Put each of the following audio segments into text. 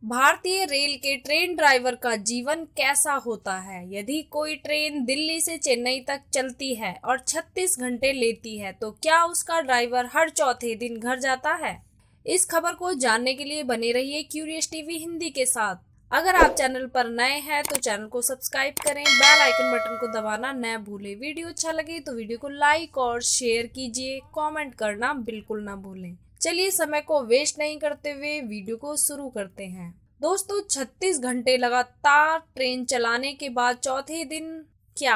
भारतीय रेल के train driver का जीवन कैसा होता है? यदि कोई ट्रेन दिल्ली से चेन्नई तक चलती है और 36 घंटे लेती है तो क्या उसका ड्राइवर हर चौथे दिन घर जाता है? इस खबर को जानने के लिए बने रहिए क्यूरियस टीवी हिंदी के साथ। अगर आप चैनल पर नए हैं तो चैनल को सब्सक्राइब करें, बेल आइकन बटन को दबाना न भूलें। वीडियो अच्छा लगे तो वीडियो को लाइक और शेयर कीजिए, कमेंट करना बिल्कुल ना भूलें। चलिए समय को वेस्ट नहीं करते हुए वीडियो को शुरू करते हैं। दोस्तों, 36 घंटे लगातार ट्रेन चलाने के बाद चौथे दिन क्या?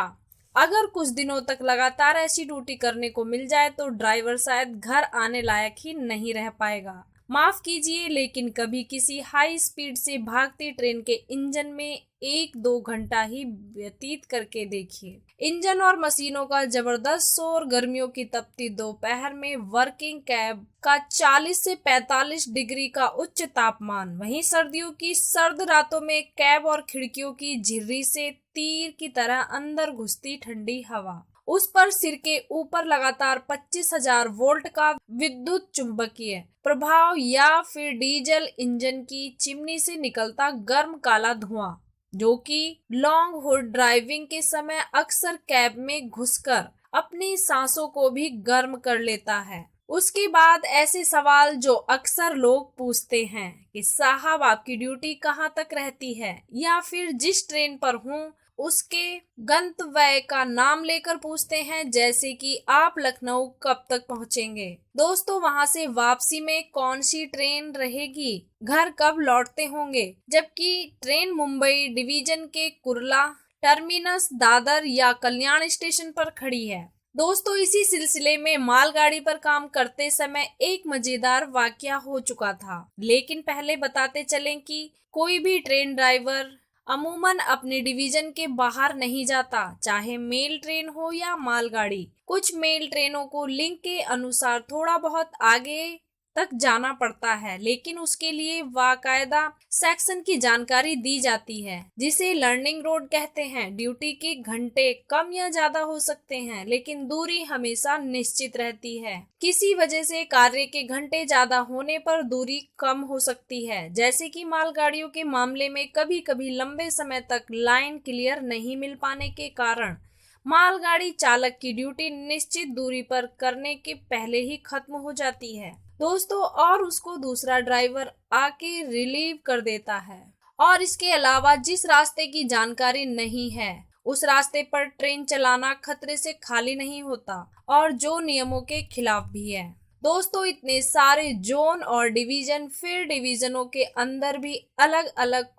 अगर कुछ दिनों तक लगातार ऐसी ड्यूटी करने को मिल जाए तो ड्राइवर शायद घर आने लायक ही नहीं रह पाएगा। माफ कीजिए, लेकिन कभी किसी हाई स्पीड से भागती ट्रेन के इंजन में 1-2 घंटा ही व्यतीत करके देखिए। इंजन और मशीनों का जबरदस्त शोर, गर्मियों की तपती दोपहर में वर्किंग कैब का 40 से 45 डिग्री का उच्च तापमान, वहीं सर्दियों की सर्द रातों में कैब और खिड़कियों की झिर्री से तीर की तरह अंदर घुसती ठंडी हवा, उस पर सिर के ऊपर लगातार 25,000 वोल्ट का विद्युत चुंबकीय प्रभाव या फिर डीजल इंजन की चिमनी से निकलता गर्म काला धुआं, जो कि लॉन्ग हुड ड्राइविंग के समय अक्सर कैब में घुसकर अपनी सांसों को भी गर्म कर लेता है। उसके बाद ऐसे सवाल जो अक्सर लोग पूछते हैं कि साहब, आपकी ड्यूटी कहाँ तक रहती है, या फिर जिस ट्रेन पर हूँ उसके गंतव्य का नाम लेकर पूछते हैं, जैसे कि आप लखनऊ कब तक पहुंचेंगे, दोस्तों वहां से वापसी में कौन सी ट्रेन रहेगी, घर कब लौटते होंगे, जबकि ट्रेन मुंबई डिवीजन के कुर्ला टर्मिनस, दादर या कल्याण स्टेशन पर खड़ी है। दोस्तों, इसी सिलसिले में मालगाड़ी पर काम करते समय एक मजेदार वाकया हो चुका था, लेकिन पहले बताते चलें कि कोई भी ट्रेन ड्राइवर अमूमन अपने डिवीजन के बाहर नहीं जाता, चाहे मेल ट्रेन हो या मालगाड़ी। कुछ मेल ट्रेनों को लिंक के अनुसार थोड़ा बहुत आगे तक जाना पड़ता है, लेकिन उसके लिए बाकायदा सेक्शन की जानकारी दी जाती है, जिसे लर्निंग रोड कहते हैं। ड्यूटी के घंटे कम या ज्यादा हो सकते हैं, लेकिन दूरी हमेशा निश्चित रहती है। किसी वजह से कार्य के घंटे ज्यादा होने पर दूरी कम हो सकती है, जैसे कि मालगाड़ियों के मामले में कभी कभी लंबे समय तक लाइन क्लियर नहीं मिल पाने के कारण मालगाड़ी चालक की ड्यूटी निश्चित दूरी पर करने के पहले ही खत्म हो जाती है, दोस्तों, और उसको दूसरा ड्राइवर आके रिलीव कर देता है। और इसके अलावा जिस रास्ते की जानकारी नहीं है उस रास्ते पर ट्रेन चलाना खतरे से खाली नहीं होता, और जो नियमों के खिलाफ भी है। दोस्तों, इतने सारे जोन और डिवीजन, फिर डिवीजनों के अंदर भी अलग अलग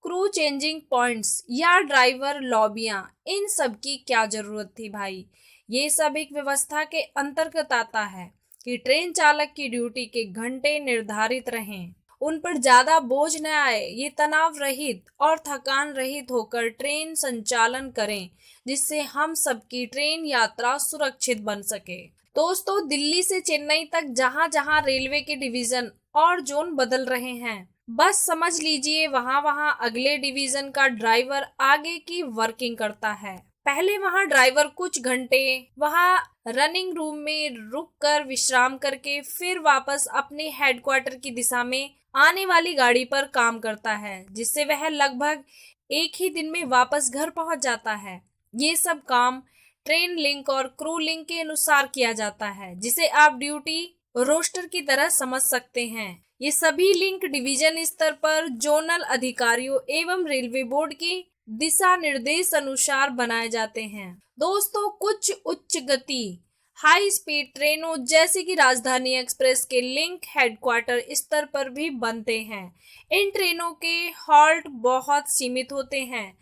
क्रू चेंजिंग पॉइंट्स या ड्राइवर लॉबियां, इन सब की क्या जरूरत थी भाई? ये सब एक व्यवस्था के अंतर्गत आता है कि ट्रेन चालक की ड्यूटी के घंटे निर्धारित रहें, उन पर ज्यादा बोझ न आए, ये तनाव रहित और थकान रहित होकर ट्रेन संचालन करें, जिससे हम सबकी ट्रेन यात्रा सुरक्षित बन सके। दोस्तों, दिल्ली से चेन्नई तक जहां जहां रेलवे के डिवीजन और जोन बदल रहे हैं, बस समझ लीजिए वहां वहां अगले डिवीजन का ड्राइवर आगे की वर्किंग करता है। पहले वहां ड्राइवर कुछ घंटे वहां रनिंग रूम में रुककर विश्राम करके फिर वापस अपने हेडक्वार्टर की दिशा में आने वाली गाड़ी पर काम करता है, जिससे वह लगभग एक ही दिन में वापस घर पहुंच जाता है। ये सब काम ट्रेन लिंक और क्रू लिंक के अनुसार किया जाता है, जिसे आप ड्यूटी रोस्टर की तरह समझ सकते हैं। ये सभी लिंक डिवीजन स्तर पर जोनल अधिकारियों एवं रेलवे बोर्ड की दिशा निर्देश अनुसार बनाए जाते हैं। दोस्तों, कुछ उच्च गति हाई स्पीड ट्रेनों जैसे कि राजधानी एक्सप्रेस के लिंक हेडक्वार्टर स्तर पर भी बनते हैं। इन ट्रेनों के हॉल्ट बहुत सीमित होते हैं,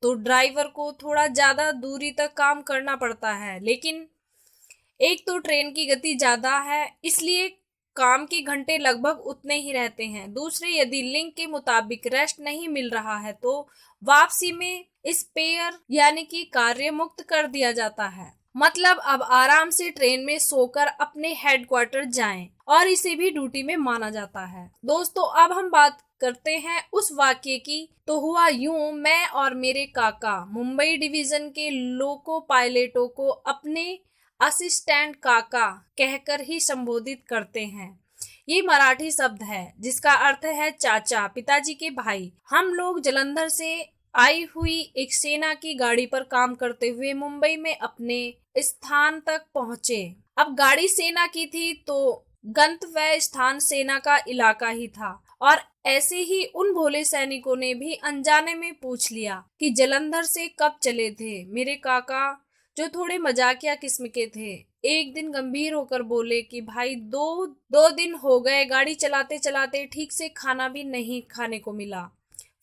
तो ड्राइवर को थोड़ा ज्यादा दूरी तक काम करना पड़ता है, लेकिन एक तो ट्रेन की गति ज्यादा है, इसलिए काम के घंटे लगभग उतने ही रहते हैं। दूसरे, यदि लिंक के मुताबिक रेस्ट नहीं मिल रहा है तो वापसी में स्पेयर यानी कि कार्य मुक्त कर दिया जाता है। मतलब अब आराम से ट्रेन में सोकर अपने हेडक्वार्टर जाएं, और इसे भी ड्यूटी में माना जाता है। दोस्तों, अब हम बात करते हैं उस वाक्य की। तो हुआ यूं, मैं और मेरे काका मुंबई डिवीजन के लोको पायलटों को अपने असिस्टेंट काका कहकर ही संबोधित करते हैं। ये मराठी शब्द है जिसका अर्थ है चाचा, पिताजी के भाई। हम लोग जालंधर से आई हुई एक सेना की गाड़ी पर काम करते हुए मुंबई में अपने स्थान तक पहुंचे। अब गाड़ी सेना की थी तो गंतव्य स्थान सेना का इलाका ही था, और ऐसे ही उन भोले सैनिकों ने भी अनजाने में पूछ लिया कि जालंधर से कब चले थे। मेरे काका, जो थोड़े मजाकिया किस्म के थे, एक दिन गंभीर होकर बोले कि भाई दो दिन हो गए, गाड़ी चलाते चलाते ठीक से खाना भी नहीं खाने को मिला।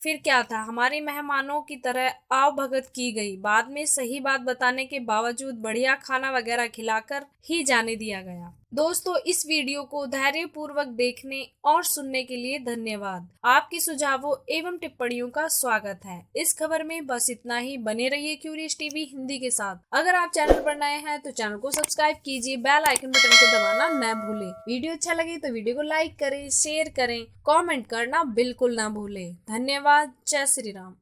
फिर क्या था, हमारे मेहमानों की तरह आवभगत की गई। बाद में सही बात बताने के बावजूद बढ़िया खाना वगैरह खिलाकर ही जाने दिया गया। दोस्तों, इस वीडियो को धैर्य पूर्वक देखने और सुनने के लिए धन्यवाद। आपके सुझावों एवं टिप्पणियों का स्वागत है। इस खबर में बस इतना ही। बने रहिए क्यूरियस टीवी हिंदी के साथ। अगर आप चैनल पर नए हैं तो चैनल को सब्सक्राइब कीजिए, बेल आइकन बटन को दबाना न भूलें। वीडियो अच्छा लगे तो वीडियो को लाइक करें, शेयर करें, कमेंट करना बिल्कुल ना भूलें। धन्यवाद। जय श्री राम।